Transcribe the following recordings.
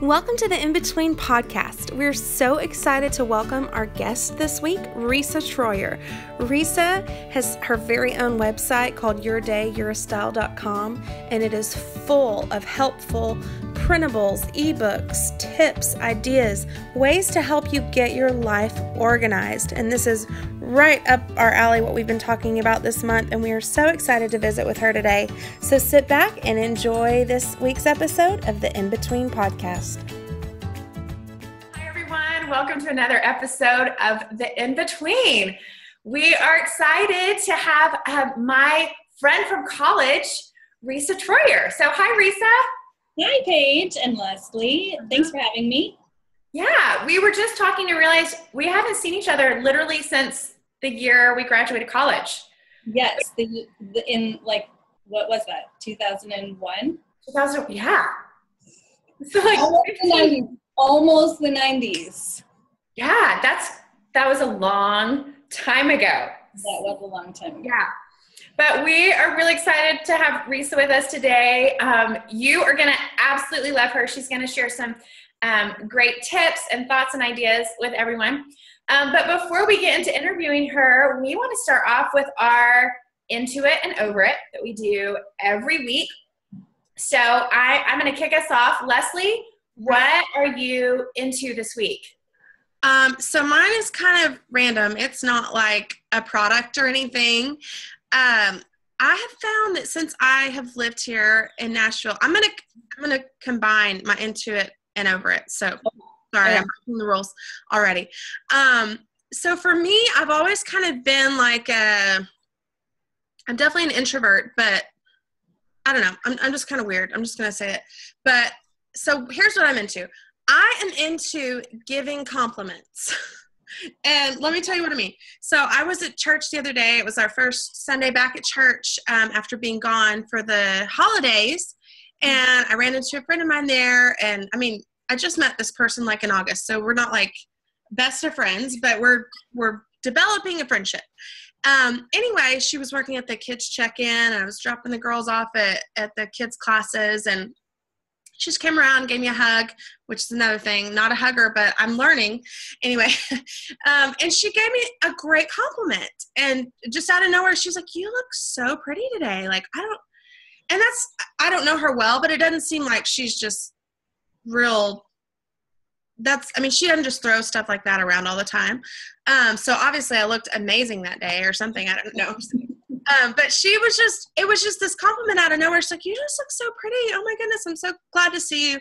Welcome to the In Between podcast. We're so excited to welcome our guest this week, Resa Troyer. Resa has her very own website called yourdayyourstyle.com, and it is full of helpful printables, ebooks, tips, ideas, ways to help you get your life organized. And this is right up our alley, what we've been talking about this month, and we are so excited to visit with her today. So sit back and enjoy this week's episode of the In Between podcast. Hi everyone, welcome to another episode of the In Between. We are excited to have my friend from college, Resa Troyer. So hi Resa. Hi, Paige and Leslie. Thanks for having me. Yeah, we were just talking to realize we haven't seen each other literally since the year we graduated college. Yes, in what was that, 2001? 2000, yeah. So almost the 90s. Yeah, that was a long time ago. That was a long time ago. Yeah. But we are really excited to have Resa with us today. You are going to absolutely love her. She's going to share some great tips and thoughts and ideas with everyone. But before we get into interviewing her, we want to start off with our Into It and Over It that we do every week. So I'm going to kick us off. Leslie, what are you into this week? So mine is kind of random. It's not like a product or anything. I have found that since I have lived here in Nashville, I'm gonna combine my Into It and Over It. So sorry, I'm breaking the rules already. So for me, I've always kind of been like I'm definitely an introvert, but I don't know. I'm just kind of weird. I'm just gonna say it. But so here's what I'm into. I am into giving compliments. And let me tell you what I mean. So I was at church the other day. It was our first Sunday back at church after being gone for the holidays. And I ran into a friend of mine there. And I mean, I just met this person like in August. So we're not like best of friends, but we're developing a friendship. Anyway, she was working at the kids check-in. And I was dropping the girls off at the kids' classes. And she just came around, gave me a hug, which is another thing. Not a hugger, but I'm learning. Anyway, and she gave me a great compliment. And just out of nowhere, she's like, "You look so pretty today." Like, I don't know her well, but it doesn't seem like she's just real. She doesn't just throw stuff like that around all the time. So obviously I looked amazing that day or something. I don't know. But it was just this compliment out of nowhere. She's like, "You just look so pretty. Oh my goodness. I'm so glad to see you."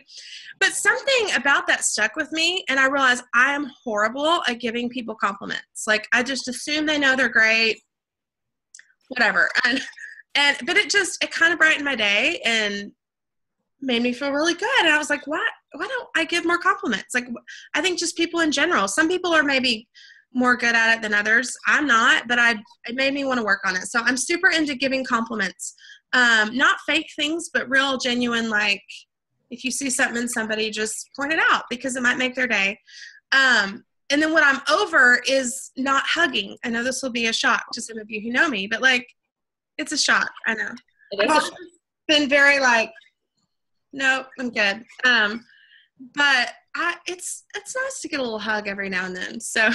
But something about that stuck with me. And I realized I am horrible at giving people compliments. Like, I just assume they know they're great, whatever. But it kind of brightened my day and made me feel really good. And I was like, why don't I give more compliments? Like, I think just people in general, some people are maybe more good at it than others. I'm not, but it made me want to work on it. So I'm super into giving compliments, not fake things, but real genuine. Like, if you see something in somebody, just point it out because it might make their day. And then what I'm over is not hugging. I know this will be a shock to some of you who know me, but like, it's a shock. I know. I've been very like, no, I'm good. But it's nice to get a little hug every now and then. So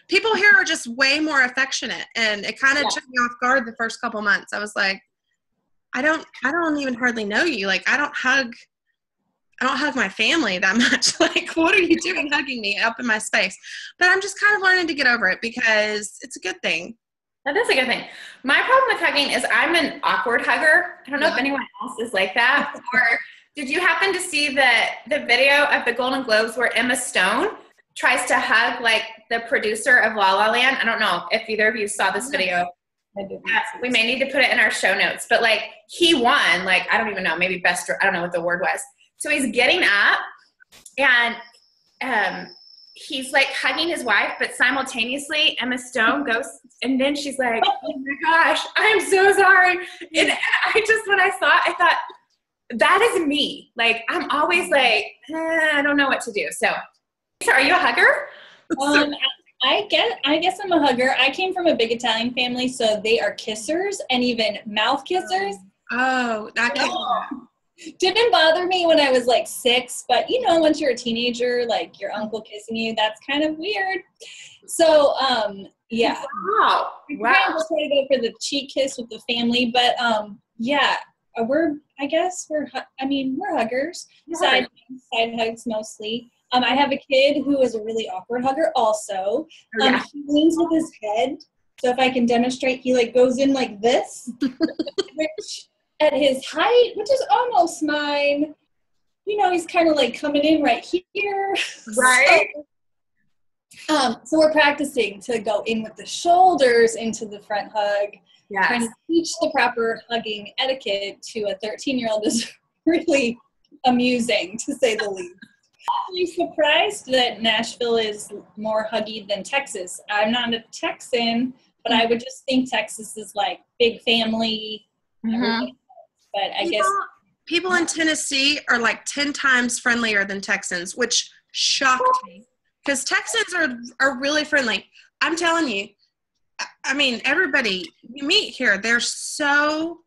people here are just way more affectionate, and it kind of took me off guard the first couple months. I was like, I don't even hardly know you. Like, I don't hug my family that much. Like, what are you doing hugging me up in my space? But I'm just kind of learning to get over it because it's a good thing. That is a good thing. My problem with hugging is I'm an awkward hugger. I don't know if anyone else is like that. Or did you happen to see the video of the Golden Globes where Emma Stone tries to hug like the producer of La La Land? I don't know if either of you saw this video. We may need to put it in our show notes. But like, he won, like, I don't even know, maybe best, I don't know what the word was. So he's getting up and he's like hugging his wife, but simultaneously Emma Stone goes, and then she's like, "Oh my gosh, I'm so sorry." And when I saw it, I thought, that is me. Like, I'm always like, I don't know what to do. So are you a hugger? I guess I'm a hugger. I came from a big Italian family, so they are kissers and even mouth kissers. Oh, I can't do that. Didn't bother me when I was like 6, but you know, once you're a teenager, like your uncle kissing you, that's kind of weird. So, yeah. Wow. Wow. I was trying to go for the cheek kiss with the family, but yeah, we're huggers. Side hugs mostly. I have a kid who is a really awkward hugger also. He leans with his head. So if I can demonstrate, he like goes in like this, which at his height, which is almost mine, you know, he's kind of like coming in right here. Right. So we're practicing to go in with the shoulders into the front hug. Yes. Trying to teach the proper hugging etiquette to a 13-year-old is really amusing, to say the least. I'm surprised that Nashville is more huggy than Texas. I'm not a Texan, but I would just think Texas is like big family. Mm-hmm. But I guess people in Tennessee are like 10 times friendlier than Texans, which shocked me because Texans are really friendly. I'm telling you. I mean, everybody you meet here, they're so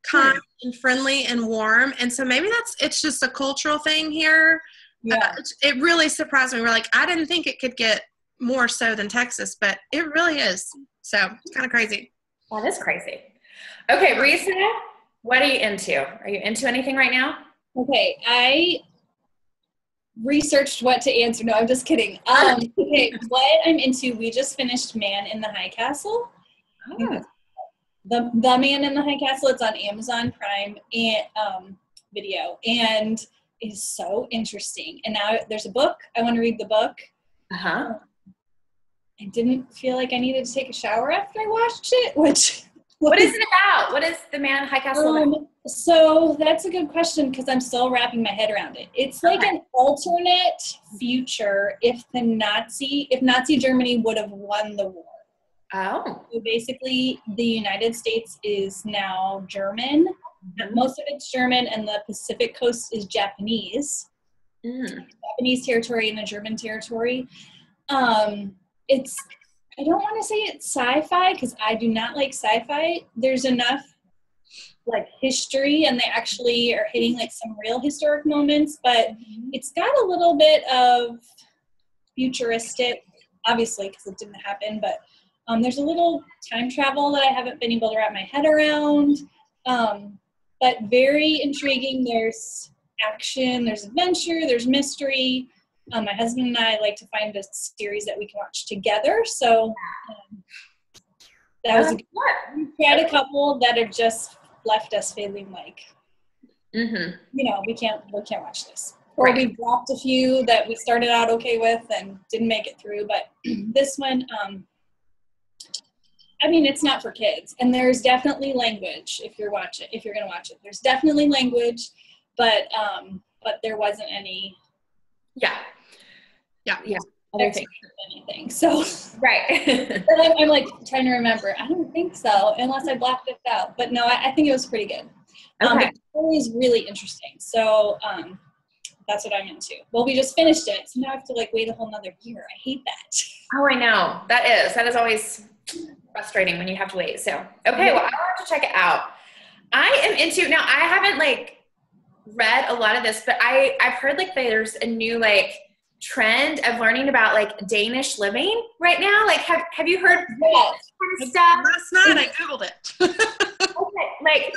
kind and friendly and warm. And so maybe it's just a cultural thing here. Yeah. It really surprised me. We're like, I didn't think it could get more so than Texas, but it really is. So it's kind of crazy. That is crazy. Okay, Resa, what are you into? Are you into anything right now? Okay, I researched what to answer. No, I'm just kidding. Okay, what I'm into, we just finished Man in the High Castle. Oh. The Man in the High Castle, it's on Amazon Prime and Video, and it is so interesting. And now there's a book. I want to read the book. Uh-huh. I didn't feel like I needed to take a shower after I watched it, which... What is it about? What is the Man in the High Castle about? So that's a good question because I'm still wrapping my head around it. It's like an alternate future if Nazi Germany would have won the war. Oh. So basically, the United States is now German. Mm-hmm. Most of it's German, and the Pacific coast is Japanese. Japanese territory and a German territory. I don't want to say it's sci-fi because I do not like sci-fi. There's enough like history, and they actually are hitting like some real historic moments, but it's got a little bit of futuristic, obviously because it didn't happen, but there's a little time travel that I haven't been able to wrap my head around, but very intriguing. There's action, there's adventure, there's mystery. My husband and I like to find a series that we can watch together. So that was we had a couple that have just left us feeling like, you know, we can't watch this. Or we dropped a few that we started out okay with and didn't make it through. But this one, I mean, it's not for kids. And there's definitely language if you're going to watch it. There's definitely language, but there wasn't any. Yeah. Other things. Anything. So right. But I'm like trying to remember. I don't think so, unless I blacked it out. But no, I think it was pretty good. The story is really interesting. So that's what I'm into. Well, we just finished it, so now I have to like wait a whole nother year. I hate that. Oh, I know. That is always frustrating when you have to wait. So okay, well, I'll have to check it out. I am into now. I haven't like read a lot of this, but I've heard like there's a new like trend of learning about like Danish living right now. Like have you heard that kind of stuff? Last night I Googled it. Okay, like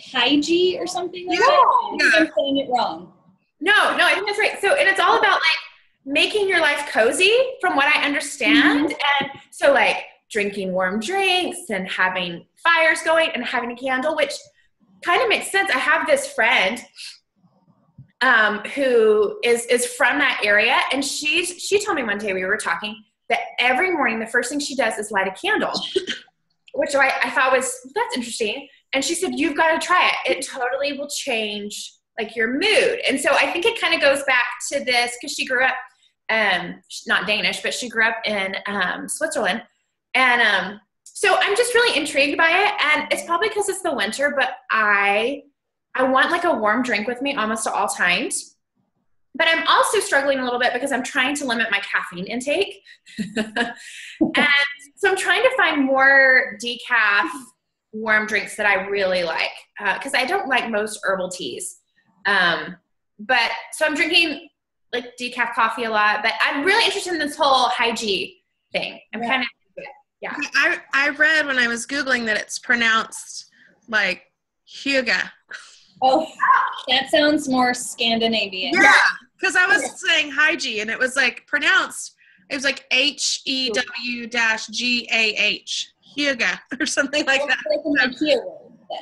Hygie or something like that? Yeah. I'm saying it wrong. No, I think that's right. So, and it's all about like making your life cozy from what I understand. And so like drinking warm drinks and having fires going and having a candle, which kind of makes sense. I have this friend who is from that area, and she told me one day we were talking that every morning the first thing she does is light a candle, which I thought that's interesting. And she said, you've got to try it. It totally will change like your mood. And so I think it kind of goes back to this because she grew up, not Danish, but she grew up in Switzerland. And so I'm just really intrigued by it. And it's probably because it's the winter, but I want like a warm drink with me almost at all times. But I'm also struggling a little bit because I'm trying to limit my caffeine intake. And so I'm trying to find more decaf warm drinks that I really like, because I don't like most herbal teas. But so I'm drinking like decaf coffee a lot, but I'm really interested in this whole hygiene thing. I'm kind of into it. Yeah. I read when I was Googling that it's pronounced like Huga. Oh, that sounds more Scandinavian. Yeah, because I was saying hygiene and it was like pronounced, it was like HEW-GAH, Huga or something like that.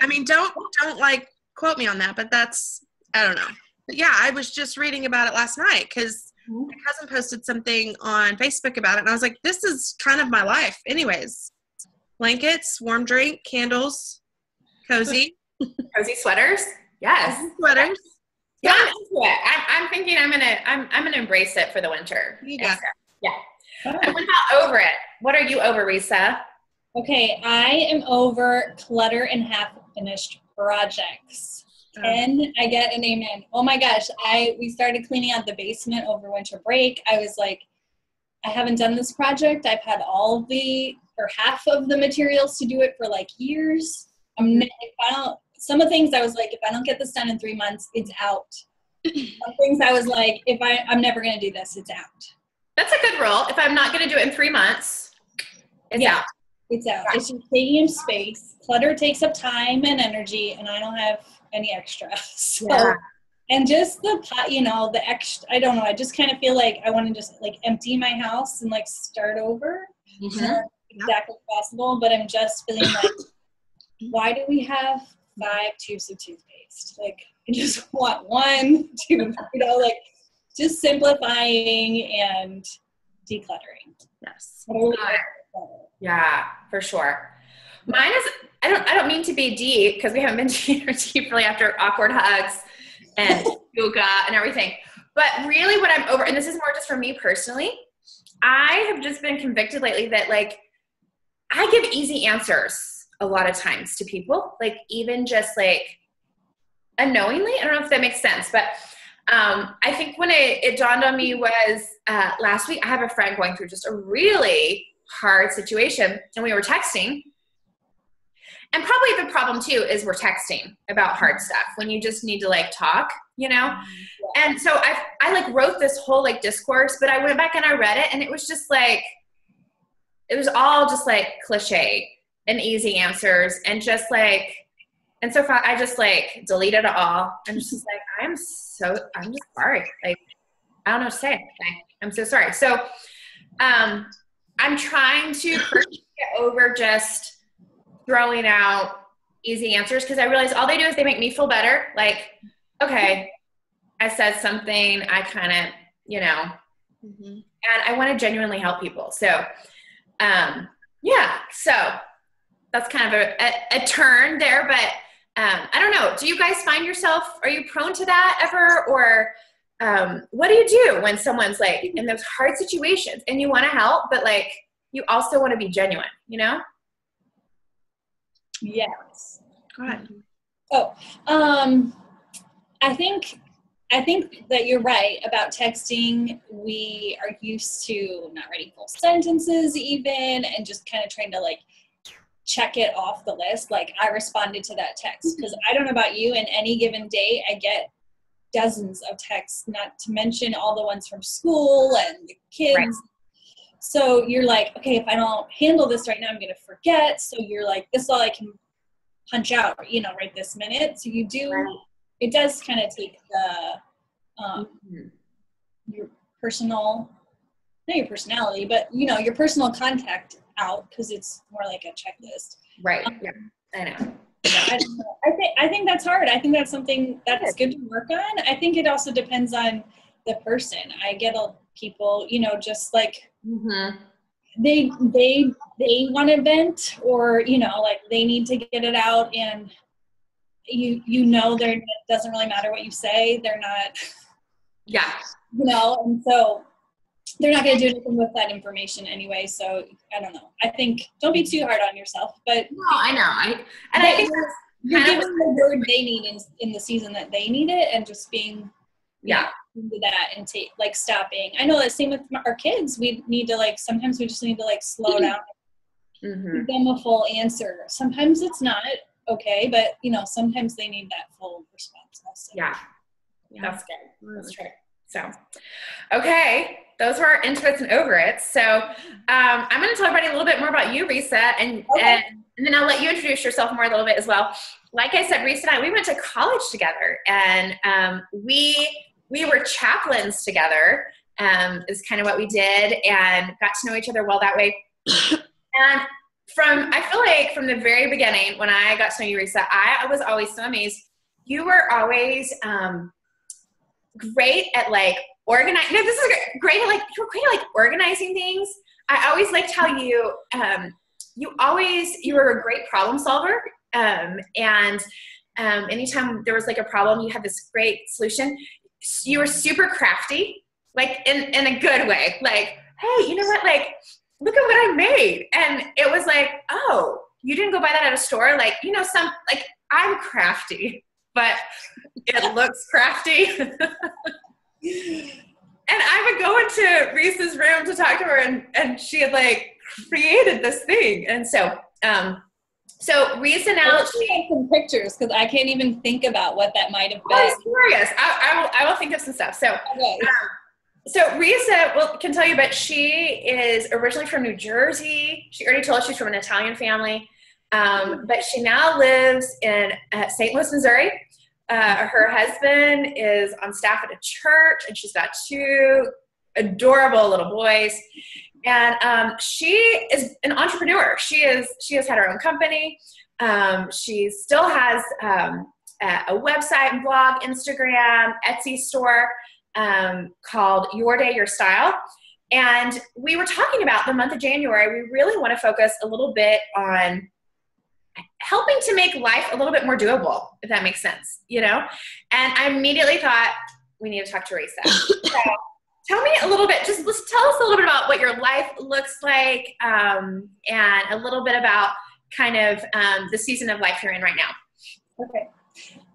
I mean, don't like quote me on that, but that's, I don't know. But yeah, I was just reading about it last night because my cousin posted something on Facebook about it, and I was like, this is kind of my life. Anyways, blankets, warm drink, candles, cozy. Cozy sweaters. Yes. Cozy sweaters. Yeah, I'm into it. I'm thinking I'm gonna embrace it for the winter. Yeah. Yeah. And what about over it? What are you over, Resa? Okay, I am over clutter and half-finished projects. Can I get an amen? Oh my gosh, we started cleaning out the basement over winter break. I was like, I haven't done this project. I've had half of the materials to do it for like years. Some of the things I was like, if I don't get this done in 3 months, it's out. Some things I was like, I'm never going to do this, it's out. That's a good rule. If I'm not going to do it in 3 months, it's out. It's out. It's just taking up space. Clutter takes up time and energy, and I don't have any extra. So, and just the extra, I don't know. I just kind of feel like I want to just like empty my house and like start over. Exactly possible, but I'm just feeling like, why do we have 5 tubes of toothpaste? Like, I just want 1 tube, like just simplifying and decluttering. Yes. Yeah, for sure. Mine is, I don't mean to be deep because we haven't been deep really after awkward hugs and yoga and everything. But really what I'm over, and this is more just for me personally, I have just been convicted lately that like I give easy answers a lot of times to people, like even just like unknowingly. I don't know if that makes sense, but I think when it dawned on me was last week, I have a friend going through just a really hard situation, and we were texting. And probably the problem too is we're texting about hard stuff when you just need to like talk, And so I like wrote this whole like discourse, but I went back and I read it, and it was just like, it was all just like cliche and easy answers, and just like, and so far I just like deleted it all. I'm just like, I'm just sorry. Like, I don't know what to say. Like, I'm so sorry. So, I'm trying to first get over just throwing out easy answers, because I realize all they do is they make me feel better. Like, okay, I said something, I kind of, and I want to genuinely help people. So, so that's kind of a turn there, but I don't know. Do you guys find yourself, are you prone to that ever? Or what do you do when someone's like in those hard situations and you want to help, but like you also want to be genuine, Yes. Go ahead. Oh, I think that you're right about texting. We are used to not writing full sentences even, and just kind of trying to like check it off the list. Like, I responded to that text because I don't know about you, in any given day I get dozens of texts, not to mention all the ones from school and the kids. Right. So you're like, okay, if I don't handle this right now, I'm going to forget. So you're like, this is all I can punch out, right this minute. So you do, it does kind of take the, your personal, not your personality, but your personal contact out, because it's more like a checklist. Right. Yeah, I know. I don't know. I think that's hard. I think that's something that's good to work on. I think it also depends on the person. I get people, just like they want to vent, or like they need to get it out, and it doesn't really matter what you say. They're not. Yeah. And so they're not going to do anything with that information anyway. So I don't know. I think don't be too hard on yourself. But no, I know. I think you're giving the word they need in the season that they need it, and just being into that and stopping. I know that same with our kids. We need to sometimes we just need to slow down, give them a full answer. Sometimes it's not okay, but sometimes they need that full response also. Yeah. That's good. That's true. So, okay, those were our introits and overits. So, I'm going to tell everybody a little bit more about you, Resa, and then I'll let you introduce yourself more a little bit as well. Like I said, Resa and I, we went to college together, and we were chaplains together. Is kind of what we did, and got to know each other well that way. And I feel like from the very beginning, when I got to know you, Resa, I was always so amazed. You were always great at like organizing. No, this is great at like, you were great at like organizing things. I always liked how you were a great problem solver. And anytime there was like a problem, you had this great solution. You were super crafty, like in a good way. Like, hey, you know what? Like, look at what I made. And it was like, oh, you didn't go buy that at a store? Like, I'm crafty, but it looks crafty. And I would go into Resa's room to talk to her, and she had like created this thing. And so Resa now, she has some pictures because I can't even think about what that might have been. I'm curious. I will think of some stuff. So, okay. So Resa can tell you, but she is originally from New Jersey. She already told us she's from an Italian family, but she now lives in St. Louis, Missouri. Her husband is on staff at a church, and she's got 2 adorable little boys. And she is an entrepreneur. She has had her own company. She still has a website and blog, Instagram, Etsy store called Your Day, Your Style. And we were talking about the month of January. We really want to focus a little bit on helping to make life a little bit more doable, if that makes sense, And I immediately thought, we need to talk to Resa. So tell me a little bit, tell us a little bit about what your life looks like, and a little bit about kind of the season of life you're in right now. Okay.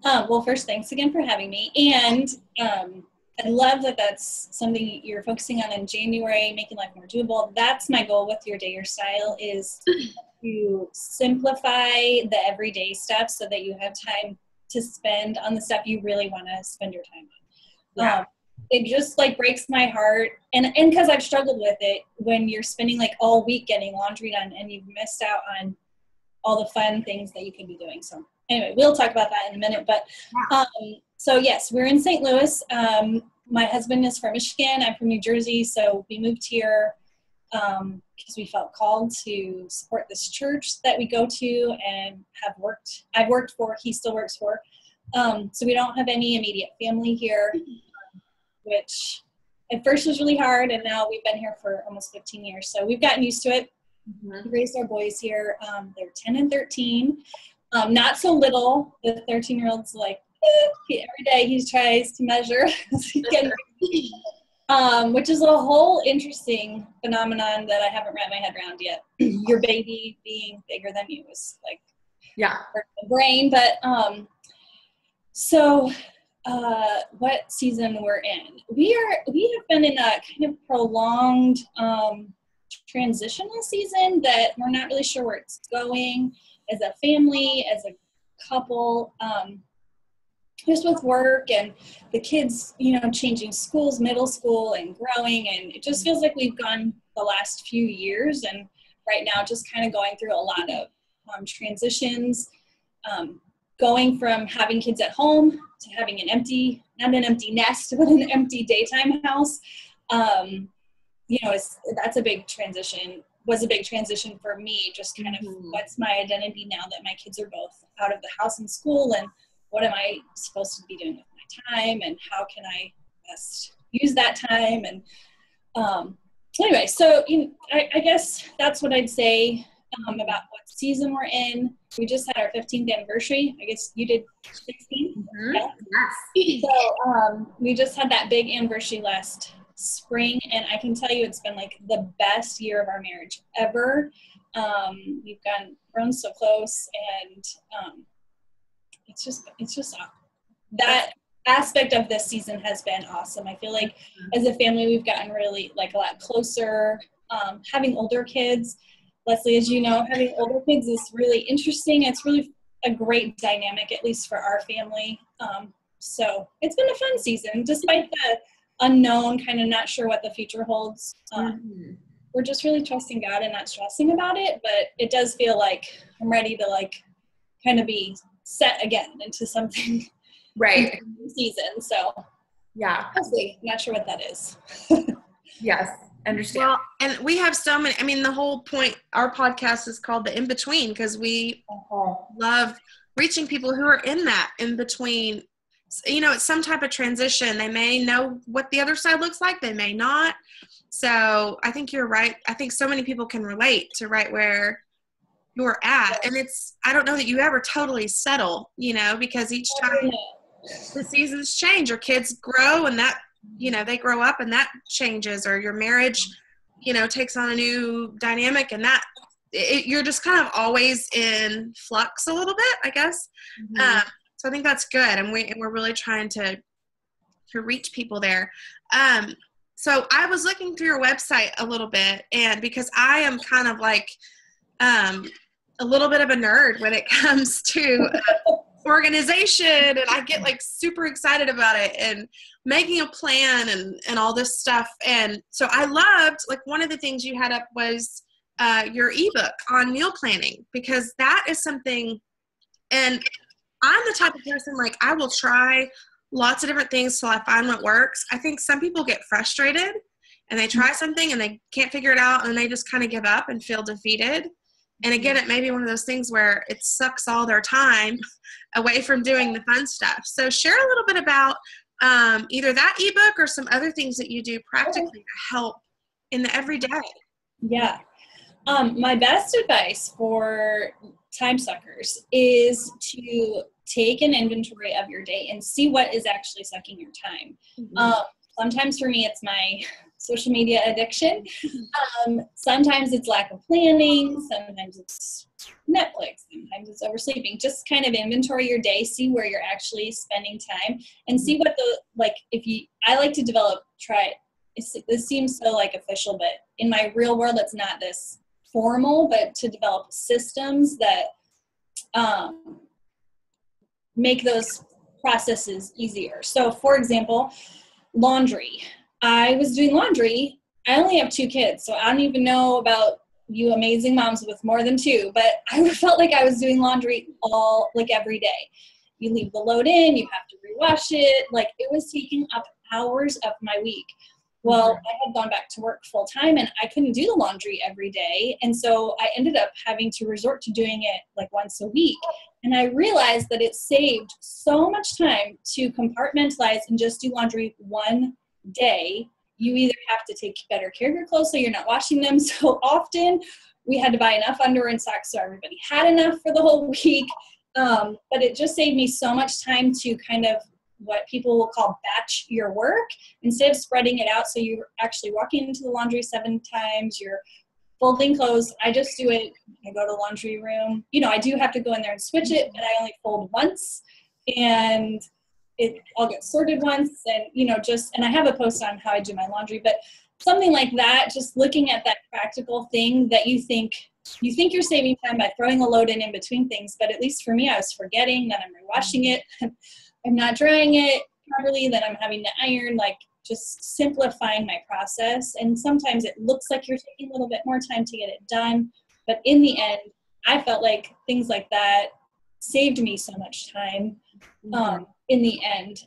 Well, first, thanks again for having me. And I love that that's something you're focusing on in January, making life more doable. That's my goal with Your Day, Your Style, is to simplify the everyday stuff so that you have time to spend on the stuff you really want to spend your time on. Yeah. It just like breaks my heart. And because I've struggled with it, when you're spending like all week getting laundry done and you've missed out on all the fun things that you could be doing. So anyway, we'll talk about that in a minute. But so yes, we're in St. Louis. My husband is from Michigan. I'm from New Jersey. So we moved here because we felt called to support this church that we go to and I've worked for, he still works for. So we don't have any immediate family here, which at first was really hard. And now we've been here for almost 15 years. So we've gotten used to it. We raised our boys here. They're 10 and 13. Not so little. The 13-year-old's like, every day he tries to measure. Which is a whole interesting phenomenon that I haven't wrapped my head around yet. Your baby being bigger than you is like, the brain. But what season we're in? We have been in a kind of prolonged transitional season that we're not really sure where it's going as a family, as a couple. Just with work and the kids, changing schools, middle school, and growing. And it just feels like we've gone the last few years, and right now just kind of going through a lot of transitions, going from having kids at home to having not an empty nest, but an empty daytime house. That's a big transition, was a big transition for me, just kind of what's my identity now that my kids are both out of the house and school, and what am I supposed to be doing with my time, and how can I best use that time? And anyway, so I guess that's what I'd say about what season we're in. We just had our 15th anniversary. I guess you did 16? Mm-hmm. Yeah. Yes. So we just had that big anniversary last spring, and I can tell you it's been like the best year of our marriage ever. We've grown so close, and it's just that aspect of this season has been awesome. I feel like as a family, we've gotten really like a lot closer. Having older kids, Leslie, as you know, having older kids is really interesting. It's really a great dynamic, at least for our family. So it's been a fun season, despite the unknown, kind of not sure what the future holds. We're just really trusting God and not stressing about it, but it does feel like I'm ready to like kind of be set again into something right season. So yeah, not sure what that is. yes, understand. Well, and we have so many, I mean, the whole point, our podcast is called The In-Between, because we love reaching people who are in that in-between. You know, it's some type of transition. They may know what the other side looks like. They may not. So I think you're right. I think so many people can relate to right where you're at. And I don't know that you ever totally settle, you know, because each time the seasons change, your kids grow and that, you know, they grow up and that changes, or your marriage, you know, takes on a new dynamic, and that you're just kind of always in flux a little bit, I guess. So I think that's good. And we're really trying to reach people there. So I was looking through your website a little bit, and because I am kind of like a little bit of a nerd when it comes to organization, and I get like super excited about it and making a plan and all this stuff. And so I loved, like, one of the things you had up was your ebook on meal planning, because that is something, and I'm the type of person, like, I will try lots of different things till I find what works. I think some people get frustrated and they try something and they can't figure it out, and they just kind of give up and feel defeated. And again, it may be one of those things where it sucks all their time away from doing the fun stuff. So share a little bit about either that ebook or some other things that you do practically to help in the everyday. Yeah. My best advice for time suckers is to take an inventory of your day and see what is actually sucking your time. Sometimes for me, it's my social media addiction. Sometimes it's lack of planning. Sometimes it's Netflix. Sometimes it's oversleeping. Just kind of inventory your day, see where you're actually spending time, and see what I like to this seems so like official, but in my real world, it's not this formal, but to develop systems that make those processes easier. So for example, laundry. I was doing laundry. I only have 2 kids, so I don't even know about you amazing moms with more than 2, but I felt like I was doing laundry every day. You leave the load in, you have to rewash it. Like, it was taking up hours of my week. Well, I had gone back to work full time and I couldn't do the laundry every day. And so I ended up having to resort to doing it like once a week. And I realized that it saved so much time to compartmentalize and just do laundry one day. You either have to take better care of your clothes so you're not washing them so often. We had to buy enough underwear and socks so everybody had enough for the whole week. But it just saved me so much time to kind of what people will call batch your work instead of spreading it out. So you're actually walking into the laundry 7 times, you're folding clothes. I just do it. I go to the laundry room. You know, I do have to go in there and switch it, but I only fold once, and I'll get sorted once, and, you know, and I have a post on how I do my laundry, but something like that, just looking at that practical thing that you think you're saving time by throwing a load in between things. But at least for me, I was forgetting that I'm rewashing it. I'm not drying it properly, then I'm having to iron, like just simplifying my process. And sometimes it looks like you're taking a little bit more time to get it done. But in the end, I felt like things like that saved me so much time in the end.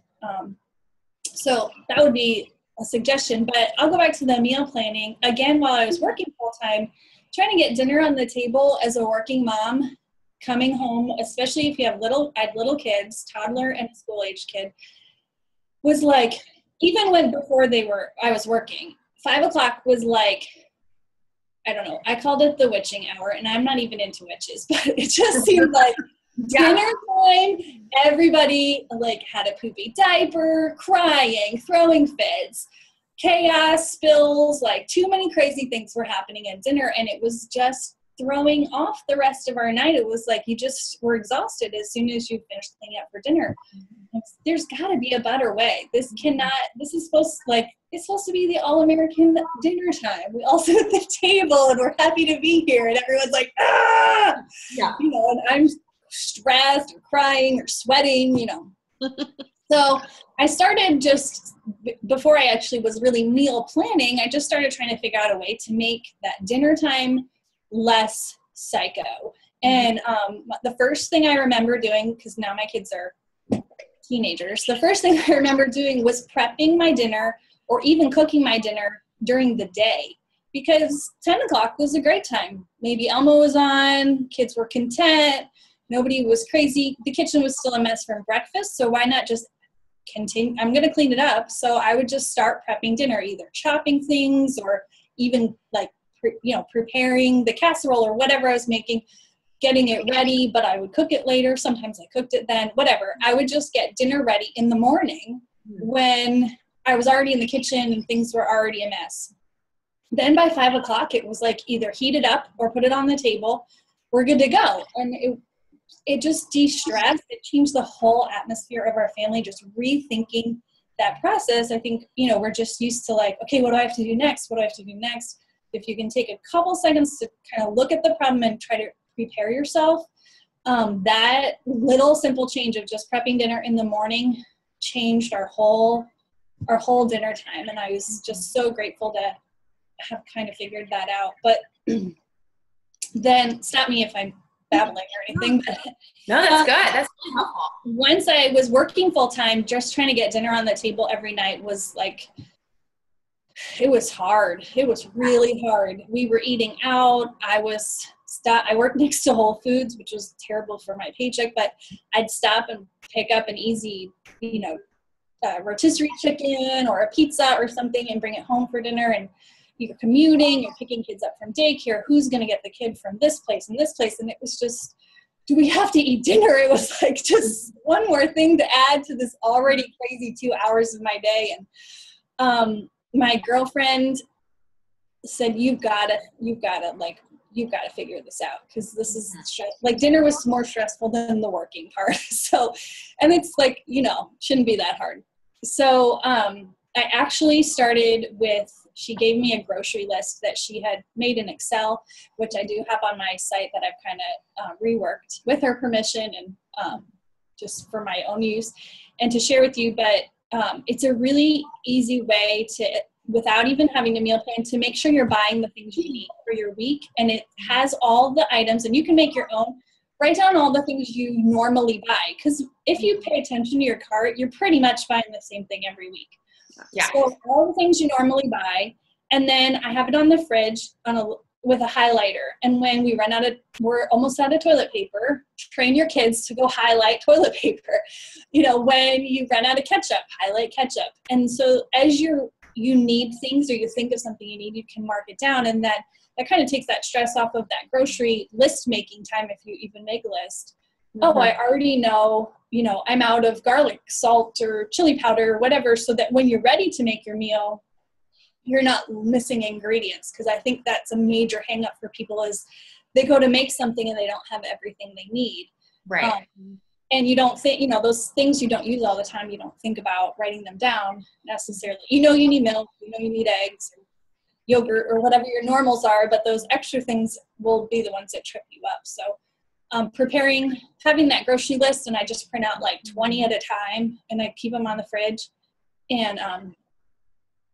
So that would be a suggestion. But I'll go back to the meal planning. Again, while I was working full-time, trying to get dinner on the table as a working mom, coming home, especially if you have I had little kids, toddler and a school-age kid, was like, even before I was working, 5 o'clock was like, I don't know, I called it the witching hour, and I'm not even into witches, but it just seemed like dinner time, everybody like had a poopy diaper, crying, throwing fits, chaos, spills, like too many crazy things were happening at dinner, and it was just throwing off the rest of our night. It was like you just were exhausted as soon as you finished cleaning up for dinner. There's got to be a better way. This is it's supposed to be the all-American dinner time. We all sit at the table and we're happy to be here, and everyone's like, ah, Yeah. and I'm stressed or crying or sweating, So I started just, before I actually was really meal planning, I just started trying to figure out a way to make that dinner time less psycho. And the first thing I remember doing, because now my kids are teenagers, the first thing I remember doing was prepping my dinner or even cooking my dinner during the day, because 10 o'clock was a great time. Maybe Elmo was on, kids were content, nobody was crazy. The kitchen was still a mess from breakfast, so why not just continue? I'm going to clean it up. So I would just start prepping dinner, either chopping things or even preparing the casserole or whatever I was making, getting it ready, but I would cook it later. Sometimes I cooked it then, whatever. I would just get dinner ready in the morning when I was already in the kitchen and things were already a mess. Then by 5 o'clock, it was like either heat it up or put it on the table. We're good to go. And it just de-stressed. It changed the whole atmosphere of our family, just rethinking that process. I think, we're just used to like, okay, what do I have to do next? What do I have to do next? If you can take a couple seconds to kind of look at the problem and try to prepare yourself, that little simple change of just prepping dinner in the morning changed our whole dinner time. And I was just so grateful to have kind of figured that out. But then stop me if I'm babbling or anything. But, no, that's good. That's really helpful. Once I was working full time, just trying to get dinner on the table every night was like, it was hard. It was really hard. We were eating out. I worked next to Whole Foods, which was terrible for my paycheck, but I'd stop and pick up an easy, rotisserie chicken or a pizza or something and bring it home for dinner. And you're commuting, you're picking kids up from daycare. Who's going to get the kid from this place and this place? And it was just, do we have to eat dinner? It was like just one more thing to add to this already crazy 2 hours of my day. And my girlfriend said, you've got to figure this out, because this is like dinner was more stressful than the working part. So, and it's like, shouldn't be that hard. So I actually started with, she gave me a grocery list that she had made in Excel, which I do have on my site that I've kind of reworked with her permission and just for my own use and to share with you. But it's a really easy way to, without even having a meal plan, to make sure you're buying the things you need for your week. And it has all the items, and you can make your own. Write down all the things you normally buy, because if you pay attention to your cart, you're pretty much buying the same thing every week. Yeah. So all the things you normally buy, and then I have it on the fridge with a highlighter. And when we're almost out of toilet paper, train your kids to go highlight toilet paper. When you run out of ketchup, highlight ketchup. And so as you need things, or you think of something you need, you can mark it down. And that kind of takes that stress off of that grocery list making time, if you even make a list. Mm-hmm. Oh, I already know, I'm out of garlic, salt, or chili powder, or whatever, so that when you're ready to make your meal, you're not missing ingredients. Because I think that's a major hang up for people, is they go to make something and they don't have everything they need. Right. And you don't think, those things you don't use all the time, you don't think about writing them down necessarily. You need milk, you need eggs, or yogurt, or whatever your normals are, but those extra things will be the ones that trip you up. So having that grocery list, and I just print out like 20 at a time, and I keep them on the fridge. And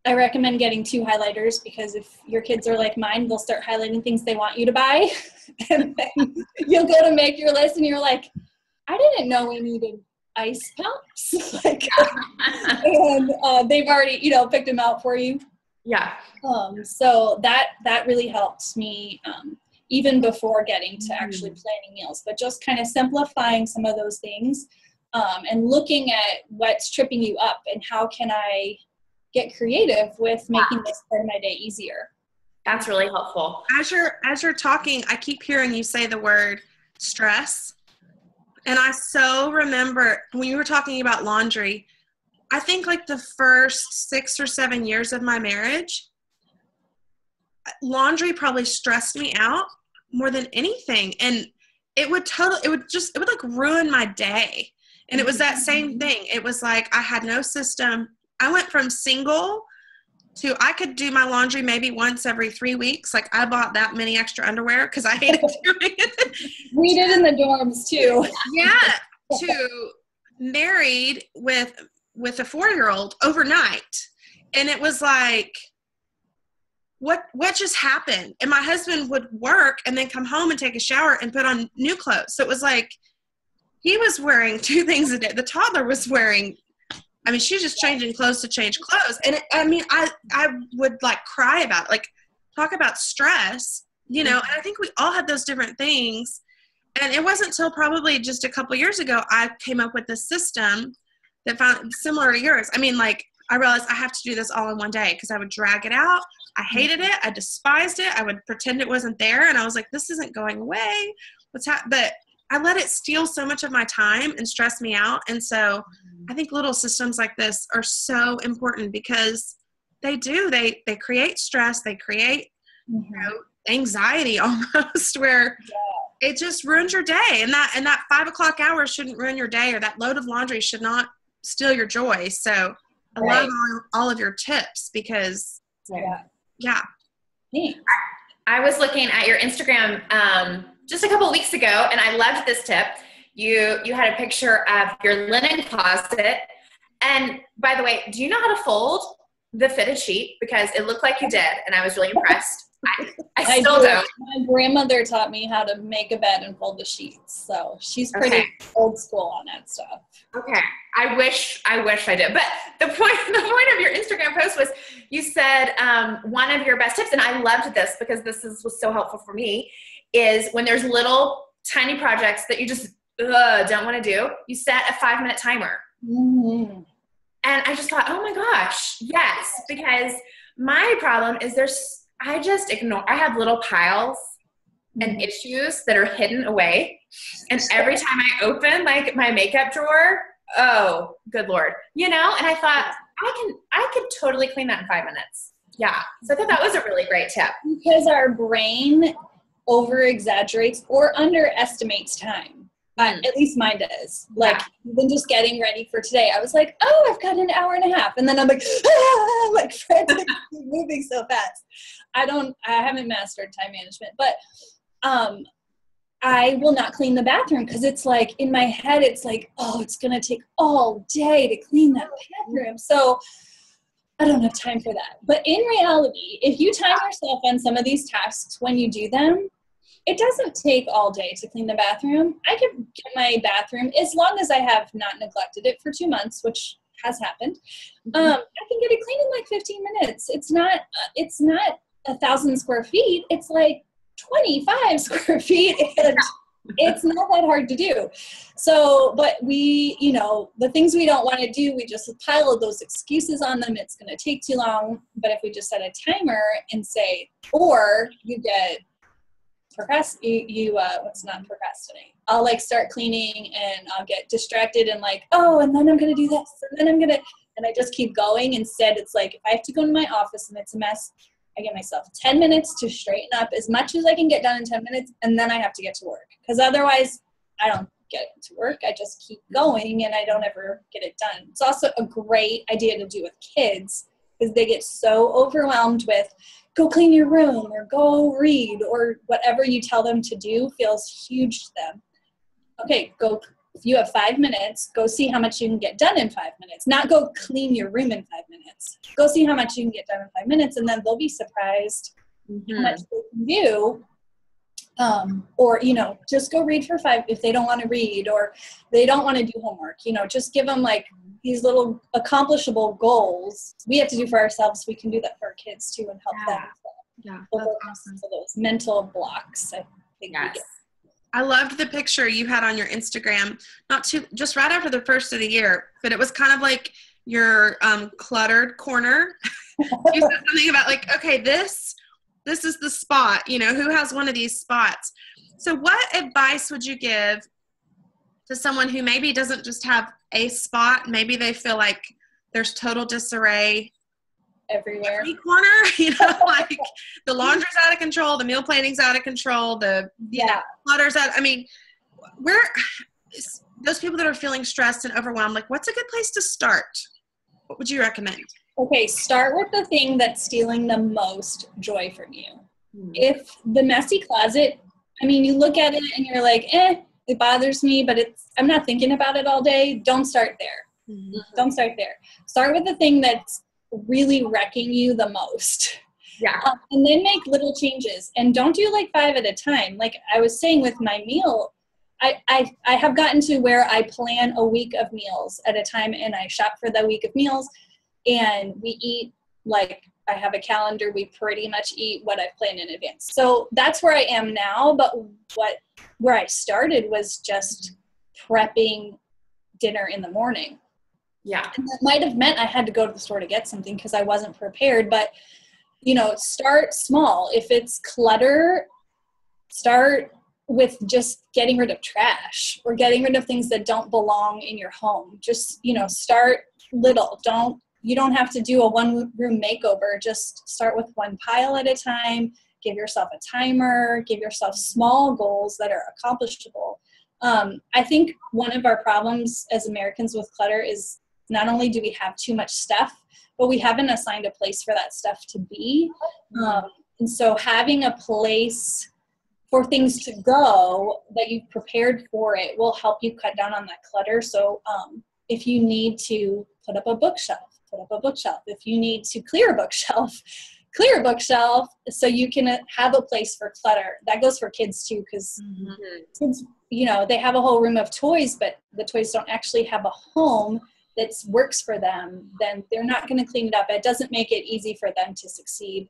I recommend getting 2 highlighters, because if your kids are like mine, they'll start highlighting things they want you to buy. And then you'll go to make your list and you're like, I didn't know we needed ice pumps. And they've already, picked them out for you. Yeah. So that really helped me even before getting to actually planning meals, but just kind of simplifying some of those things and looking at what's tripping you up and how can I get creative with making this part of my day easier. That's really helpful. As you're talking, I keep hearing you say the word stress. And I so remember when you were talking about laundry, I think like the first 6 or 7 years of my marriage, laundry probably stressed me out more than anything. And it would like ruin my day. And it was that same thing. It was like I had no system. I went from single to I could do my laundry maybe once every 3 weeks. Like I bought that many extra underwear because I hated doing it. We did in the dorms too. Yeah. To married with a 4-year-old overnight. And it was like, what just happened? And my husband would work and then come home and take a shower and put on new clothes. So it was like, he was wearing 2 things a day. The toddler was wearing, I mean, she's just changing clothes to change clothes. And I would like cry about it, like talk about stress, you know, and I think we all had those different things. And it wasn't until probably just a couple years ago, I came up with this system that found similar to yours. I mean, like I realized I have to do this all in one day because I would drag it out. I hated it. I despised it. I would pretend it wasn't there. And I was like, this isn't going away. But I let it steal so much of my time and stress me out. And so I think little systems like this are so important because they create stress. They create you know, anxiety almost where it just ruins your day. And that 5 o'clock hour shouldn't ruin your day, or that load of laundry should not steal your joy. So I love all of your tips because yeah. I was looking at your Instagram just a couple of weeks ago, and I loved this tip. You had a picture of your linen closet. And by the way, do you know how to fold the fitted sheet? Because it looked like you did, and I was really impressed. I still don't. My grandmother taught me how to make a bed and fold the sheets, so she's pretty old school on that stuff. Okay, I wish I did. But the point of your Instagram post was you said one of your best tips, and I loved this because was so helpful for me, is when there's little tiny projects that you just don't want to do, you set a 5-minute timer. Mm-hmm. And I just thought, oh my gosh, yes, because my problem is I just ignore. I have little piles and issues that are hidden away. And every time I open like my makeup drawer, oh, good Lord, you know? And I thought I could totally clean that in 5 minutes. Yeah. So I thought that was a really great tip. Because our brain over exaggerates or underestimates time. At least mine does. Like, even just getting ready for today, I was like, oh, I've got an hour and a half. And then I'm like, like frantically moving so fast. I haven't mastered time management, but I will not clean the bathroom because it's like, in my head, it's like, oh, it's going to take all day to clean that bathroom. So I don't have time for that. But in reality, if you time yourself on some of these tasks when you do them, it doesn't take all day to clean the bathroom. I can get my bathroom, as long as I have not neglected it for 2 months, which has happened. I can get it clean in like 15 minutes. It's not 1,000 square feet. It's like 25 square feet. And it's not that hard to do. So, but we, the things we don't want to do, we just pile of those excuses on them. It's going to take too long. But if we just set a timer and say, or you get what's not procrastinate. I'll like start cleaning and I'll get distracted and like, oh, and then I'm going to do this. And then and I just keep going. Instead, it's like, if I have to go to my office and it's a mess, I give myself 10 minutes to straighten up as much as I can get done in 10 minutes. And then I have to get to work. Because otherwise I don't get to work. I just keep going and I don't ever get it done. It's also a great idea to do with kids because they get so overwhelmed with, go clean your room or go read or whatever you tell them to do feels huge to them. Okay, if you have 5 minutes, go see how much you can get done in 5 minutes. Not go clean your room in 5 minutes. Go see how much you can get done in 5 minutes, and then they'll be surprised how much they can do. Or, just go read for 5 if they don't want to read or they don't want to do homework. Just give them like these little accomplishable goals we have to do for ourselves. We can do that for our kids too and help them. Yeah, that's awesome. So those mental blocks, I think we get. I loved the picture you had on your Instagram, just right after the first of the year, but it was kind of like your cluttered corner. You said something about like, okay, this is the spot, who has one of these spots? So what advice would you give to someone who maybe doesn't just have a spot? Maybe they feel like there's total disarray everywhere. every corner, like the laundry's out of control, the meal planning's out of control, the clutter's out. I mean, those people that are feeling stressed and overwhelmed, like what's a good place to start? What would you recommend? Okay, start with the thing that's stealing the most joy from you. If the messy closet, I mean, you look at it and you're like, it bothers me, but I'm not thinking about it all day. Don't start there. Don't start there. Start with the thing that's really wrecking you the most. Yeah. And then make little changes. And don't do like 5 at a time. Like I was saying with my meal, I have gotten to where I plan a week of meals at a time, and I shop for the week of meals, and we eat like I have a calendar. We pretty much eat what I've planned in advance. So that's where I am now. But where I started was just prepping dinner in the morning. Yeah. And that might have meant I had to go to the store to get something because I wasn't prepared. But, start small. If it's clutter, start with just getting rid of trash or getting rid of things that don't belong in your home. Just, start little. You don't have to do a 1-room makeover. Just start with one pile at a time. Give yourself a timer. Give yourself small goals that are accomplishable. I think one of our problems as Americans with clutter is not only do we have too much stuff, but we haven't assigned a place for that stuff to be. And so having a place for things to go that you've prepared for it will help you cut down on that clutter. So if you need to put up a bookshelf. If you need to clear a bookshelf so you can have a place for clutter. That goes for kids too, because kids, they have a whole room of toys, but the toys don't actually have a home that works for them. Then they're not going to clean it up. It doesn't make it easy for them to succeed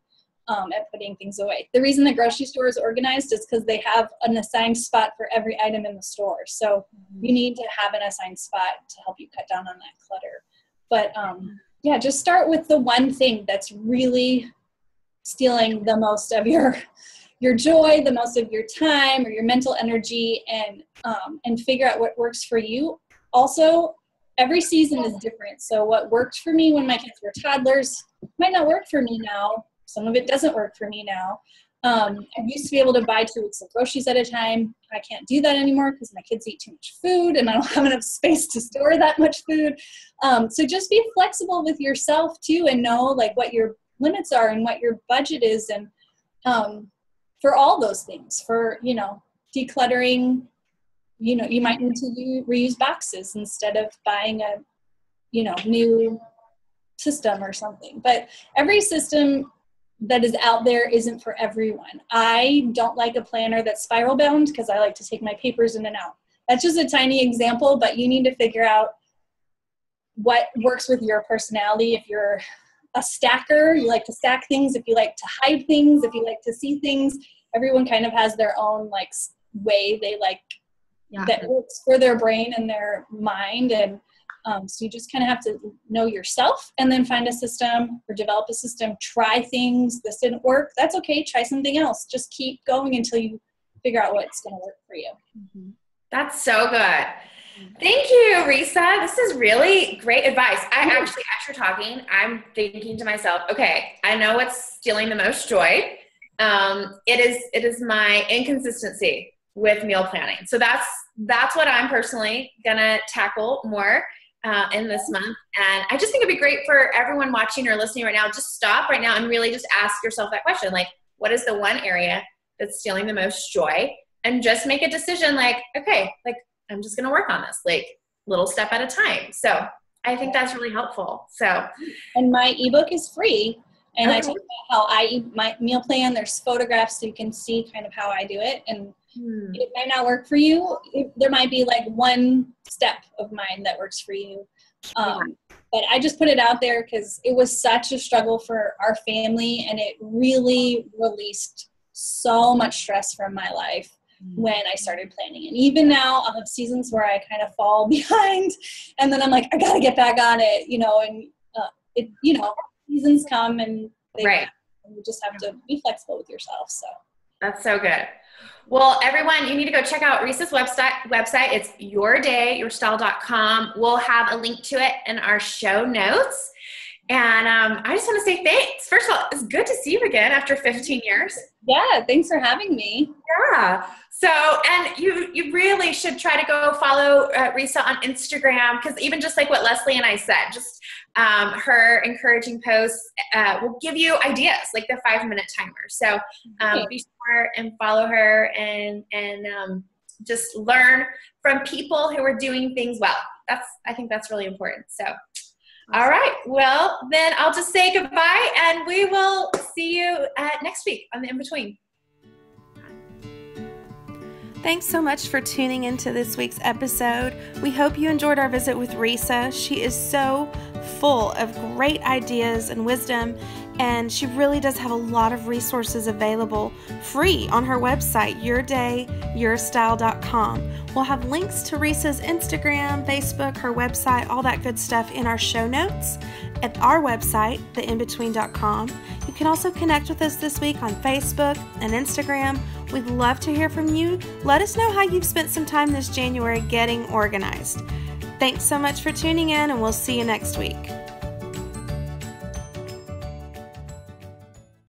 at putting things away. The reason the grocery store is organized is because they have an assigned spot for every item in the store. So you need to have an assigned spot to help you cut down on that clutter. But just start with the one thing that's really stealing the most of your joy, the most of your time or your mental energy, and figure out what works for you. Also, every season is different. So what worked for me when my kids were toddlers might not work for me now. Some of it doesn't work for me now. I used to be able to buy 2 weeks of groceries at a time. I can't do that anymore because my kids eat too much food and I don't have enough space to store that much food. So just be flexible with yourself too, and know like what your limits are and what your budget is. And for all those things, for, decluttering, you might need to reuse boxes instead of buying a, new system or something. But every system that is out there isn't for everyone. I don't like a planner that's spiral bound because I like to take my papers in and out. That's just a tiny example, but you need to figure out what works with your personality. If you're a stacker, you like to stack things. If you like to hide things, if you like to see things, everyone kind of has their own like way they like that works for their brain and their mind. And so you just kind of have to know yourself and then find a system or develop a system, try things. This didn't work. That's okay. Try something else. Just keep going until you figure out what's going to work for you. That's so good. Thank you, Resa. This is really great advice. As you're talking, I'm thinking to myself, okay, I know what's stealing the most joy. It is my inconsistency with meal planning. So that's what I'm personally gonna tackle more in this month. And I just think it'd be great for everyone watching or listening right now. Just stop right now and really just ask yourself that question. Like, what is the one area that's stealing the most joy? And just make a decision like, okay, like I'm just going to work on this, like little step at a time. So I think that's really helpful. So, and my ebook is free. And I talk about how I eat my meal plan. There's photographs so you can see kind of how I do it. And it might not work for you. There might be like one step of mine that works for you. But I just put it out there because it was such a struggle for our family, and it really released so much stress from my life when I started planning. And even now I'll have seasons where I kind of fall behind, and then I'm like, I got to get back on it, and seasons come and they come, and you just have to be flexible with yourself. So that's so good. Well, everyone, you need to go check out Resa's website. It's yourdayyourstyle.com. We'll have a link to it in our show notes. And I just want to say thanks. First of all, it's good to see you again after 15 years. Yeah, thanks for having me. Yeah. So, and you really should try to go follow Resa on Instagram, because even just like what Leslie and I said, just her encouraging posts will give you ideas, like the 5-minute timer. So be smart and follow her, and just learn from people who are doing things well. I think that's really important. So, all right. Well, then I'll just say goodbye, and we will see you next week on the In Between. Thanks so much for tuning into this week's episode. We hope you enjoyed our visit with Resa. She is so full of great ideas and wisdom, and she really does have a lot of resources available free on her website, yourdayyyourstyle.com. We'll have links to Resa's Instagram, Facebook, her website, all that good stuff in our show notes at our website, theinbetween.com. You can also connect with us this week on Facebook and Instagram. We'd love to hear from you. Let us know how you've spent some time this January getting organized. Thanks so much for tuning in, and we'll see you next week.